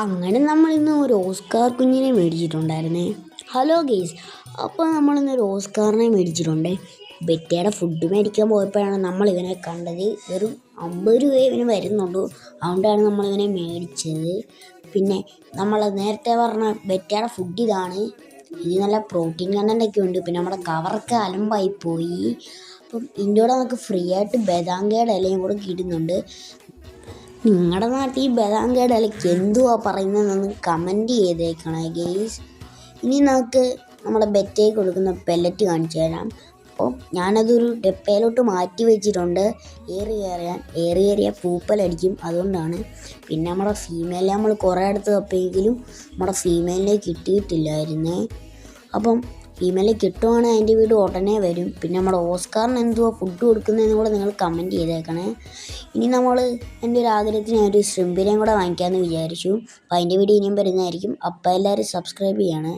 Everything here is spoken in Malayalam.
അങ്ങനെ നമ്മളിന്ന് ഒരു ഓസ്കാർ കുഞ്ഞിനെ മേടിച്ചിട്ടുണ്ടായിരുന്നേ. ഹലോ ഗെയ്സ്, അപ്പോൾ നമ്മളിന്നൊരു ഓസ്കാറിനെ മേടിച്ചിട്ടുണ്ട്. ബെറ്റയുടെ ഫുഡ് മേടിക്കാൻ പോയപ്പോഴാണ് നമ്മളിവനെ കണ്ടത്. വെറും 50 രൂപ ഇവന് വരുന്നുള്ളൂ, അതുകൊണ്ടാണ് നമ്മളിവനെ മേടിച്ചത്. പിന്നെ നമ്മൾ നേരത്തെ പറഞ്ഞ ബെറ്റയുടെ ഫുഡ് ഇതാണ്. ഇത് നല്ല പ്രോട്ടീൻ കണ്ടൻ്റൊക്കെ ഉണ്ട്. പിന്നെ നമ്മുടെ കവറൊക്കെ അലമ്പായി പോയി. അപ്പം ഇതിൻ്റെ കൂടെ നമുക്ക് ഫ്രീ ആയിട്ട് ബദാംഗയുടെ ഇലയും കൂടെ കിട്ടുന്നുണ്ട്. നിങ്ങളുടെ നാട്ടിൽ ഈ ബദാംഗയുടെ ഇലയ്ക്ക് എന്തുവാ പറയുന്നതെന്നൊന്ന് കമൻറ്റ് ചെയ്തേക്കണേ ഗെയ്സ്. ഇനി നമുക്ക് നമ്മുടെ ബെറ്റയ്ക്ക് കൊടുക്കുന്ന പെല്ലറ്റ് കാണിച്ചു തരാം. അപ്പോൾ ഞാനതൊരു ഡപ്പയിലോട്ട് മാറ്റി വെച്ചിട്ടുണ്ട്. ഏറിയേറിയ പൂപ്പലടിക്കും, അതുകൊണ്ടാണ്. പിന്നെ നമ്മുടെ ഫീമെയിലെ നമ്മൾ കുറേ അടുത്ത് തപ്പിയെങ്കിലും നമ്മുടെ ഫീമെയിലിനെ കിട്ടിയിട്ടില്ലായിരുന്നേ. അപ്പം ഫീമെയിലെ കിട്ടുവാണെങ്കിൽ അതിൻ്റെ വീട് ഉടനെ വരും. പിന്നെ നമ്മുടെ ഓസ്കാറിന് എന്തുവാ ഫുഡ് കൊടുക്കുന്നതെന്ന് കൂടെ നിങ്ങൾ കമൻറ്റ് ചെയ്തേക്കണേ. ഇനി നമ്മൾ എൻ്റെ ഒരു ആഗ്രഹത്തിന് ഒരു ശൃംബിനെയും കൂടെ വാങ്ങിക്കാമെന്ന് വിചാരിച്ചു. അപ്പോൾ അതിൻ്റെ വീഡിയോ ഇനിയും വരുന്നതായിരിക്കും. അപ്പോൾ എല്ലാവരും സബ്സ്ക്രൈബ് ചെയ്യണേ.